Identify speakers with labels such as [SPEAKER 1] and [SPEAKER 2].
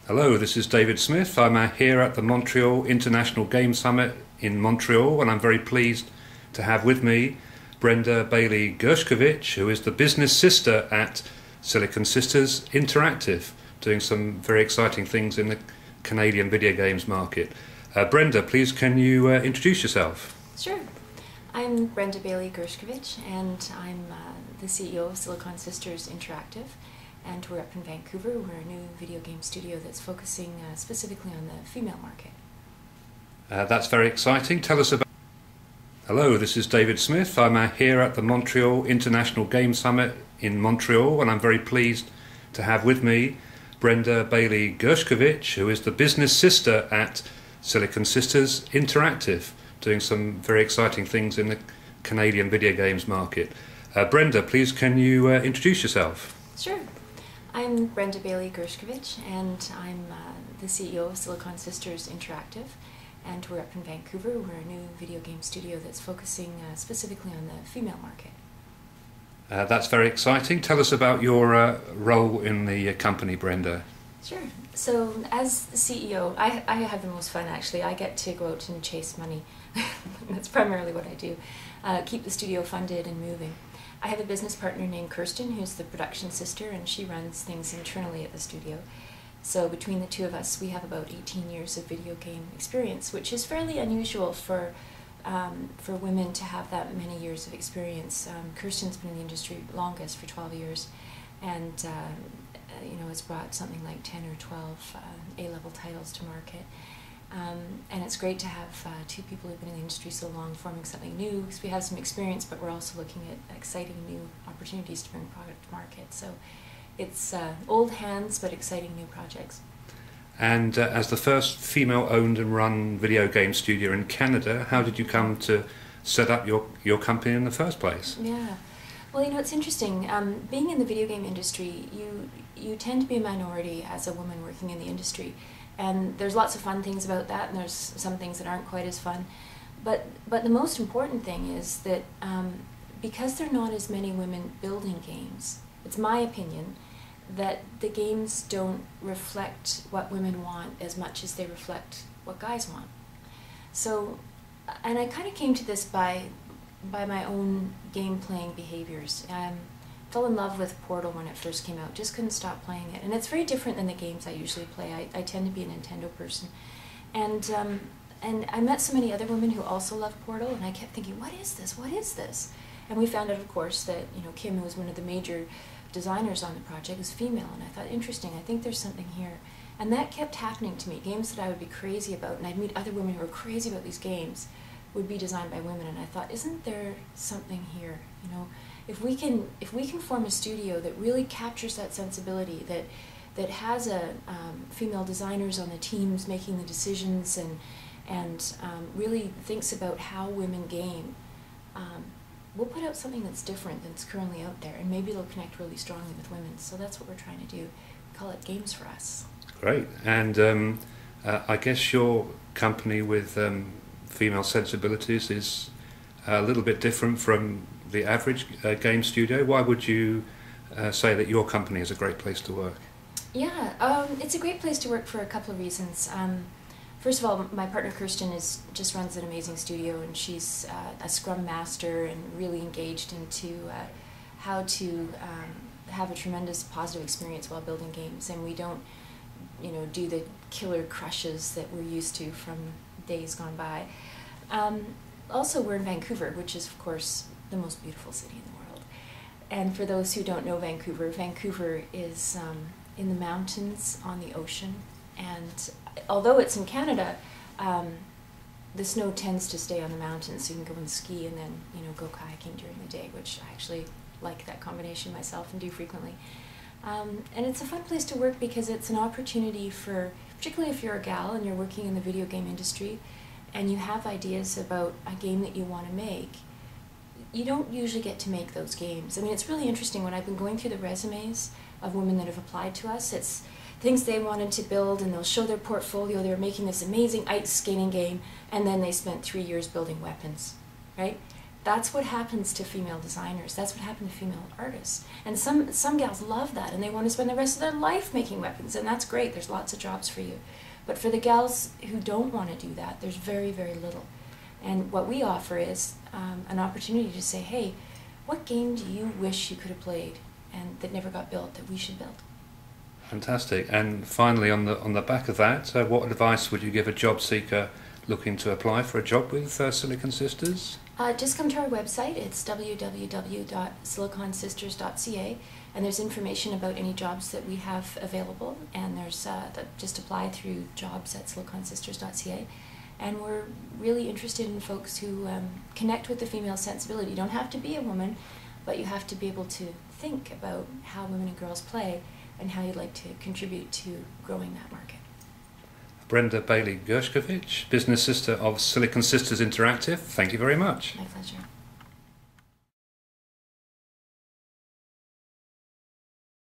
[SPEAKER 1] Hello, this is David Smith. I'm here at the Montreal International Game Summit in Montreal, and I'm very pleased to have with me Brenda Gerschkovitch, who is the business sister at Silicon Sisters Interactive, doing some very exciting things in the Canadian video games market. Brenda, please can you introduce yourself?
[SPEAKER 2] Sure. I'm Brenda Gerschkovitch, and I'm the CEO of Silicon Sisters Interactive, and we're up in Vancouver. We're a new video game studio that's focusing specifically on the female market.
[SPEAKER 1] That's very exciting. Tell us about... Hello, this is David Smith. I'm here at the Montreal International Game Summit in Montreal, and I'm very pleased to have with me Brenda Gerschkovitch, who is the business sister at Silicon Sisters Interactive, doing some very exciting things in the Canadian video games market. Brenda, please can you introduce yourself?
[SPEAKER 2] Sure. I'm Brenda Gerschkovitch, and I'm the CEO of Silicon Sisters Interactive, and we're up in Vancouver. We're a new video game studio that's focusing specifically on the female market.
[SPEAKER 1] That's very exciting. Tell us about your role in the company, Brenda.
[SPEAKER 2] Sure. So as the CEO, I have the most fun actually. I get to go out and chase money. That's primarily what I do. Keep the studio funded and moving. I have a business partner named Kirsten, who's the production sister, and she runs things internally at the studio. So between the two of us, we have about 18 years of video game experience, which is fairly unusual for women to have that many years of experience. Kirsten's been in the industry longest, for 12 years, and has brought something like 10 or 12 A-level titles to market. And it's great to have two people who've been in the industry so long forming something new, because we have some experience, but we're also looking at exciting new opportunities to bring product to market. So it's old hands, but exciting new projects.
[SPEAKER 1] And as the first female-owned and run video game studio in Canada, how did you come to set up your company in the first place?
[SPEAKER 2] Yeah. Well, it's interesting. Being in the video game industry, you tend to be a minority as a woman working in the industry. And there's lots of fun things about that, and there's some things that aren't quite as fun. But the most important thing is that because there are not as many women building games, it's my opinion that the games don't reflect what women want as much as they reflect what guys want. So, and I kind of came to this by my own game-playing behaviors. Fell in love with Portal when it first came out, just couldn't stop playing it. And it's very different than the games I usually play. I tend to be a Nintendo person. And I met so many other women who also love Portal, and I kept thinking, what is this? What is this? And we found out, of course, that Kim, who was one of the major designers on the project, was female, and I thought, interesting, I think there's something here. And that kept happening to me. Games that I would be crazy about, and I'd meet other women who were crazy about these games, would be designed by women, and I thought, isn't there something here? If we can form a studio that really captures that sensibility, that has female designers on the teams making the decisions, and really thinks about how women game, we'll put out something that's different than it's currently out there, and maybe it'll connect really strongly with women. So that's what we're trying to do. We call it Games for Us. Great.
[SPEAKER 1] And I guess your company with female sensibilities is a little bit different from the average game studio. Why would you say that your company is a great place to work?
[SPEAKER 2] Yeah, it's a great place to work for a couple of reasons. First of all, my partner Kirsten just runs an amazing studio, and she's a Scrum Master and really engaged into how to have a tremendous positive experience while building games. And we don't, do the killer crushes that we're used to from days gone by. Also, we're in Vancouver, which is, of course, the most beautiful city in the world. And for those who don't know Vancouver, Vancouver is in the mountains on the ocean. And although it's in Canada, the snow tends to stay on the mountains, so you can go and ski and then go kayaking during the day, which I actually like that combination myself and do frequently. And it's a fun place to work because it's an opportunity for, particularly if you're a gal and you're working in the video game industry and you have ideas about a game that you want to make, you don't usually get to make those games. I mean, it's really interesting when I've been going through the resumes of women that have applied to us. It's things they wanted to build, and they'll show their portfolio. They were making this amazing ice skating game, and then they spent 3 years building weapons, right? that's what happens to female designers. That's what happened to female artists. And some gals love that, and they want to spend the rest of their life making weapons, and that's great. There's lots of jobs for you. But for the gals who don't want to do that, there's very, very little. And what we offer is an opportunity to say, hey, what game do you wish you could have played and that never got built that we should build? Fantastic.
[SPEAKER 1] And finally, on the back of that, what advice would you give a job seeker looking to apply for a job with Silicon Sisters?
[SPEAKER 2] Just come to our website. It's www.siliconsisters.ca, and there's information about any jobs that we have available, and there's just apply through jobs@siliconsisters.ca. And we're really interested in folks who connect with the female sensibility. You don't have to be a woman, but you have to be able to think about how women and girls play and how you'd like to contribute to growing that market.
[SPEAKER 1] Brenda Gerschkovitch, business sister of Silicon Sisters Interactive, thank you very much.
[SPEAKER 2] My pleasure.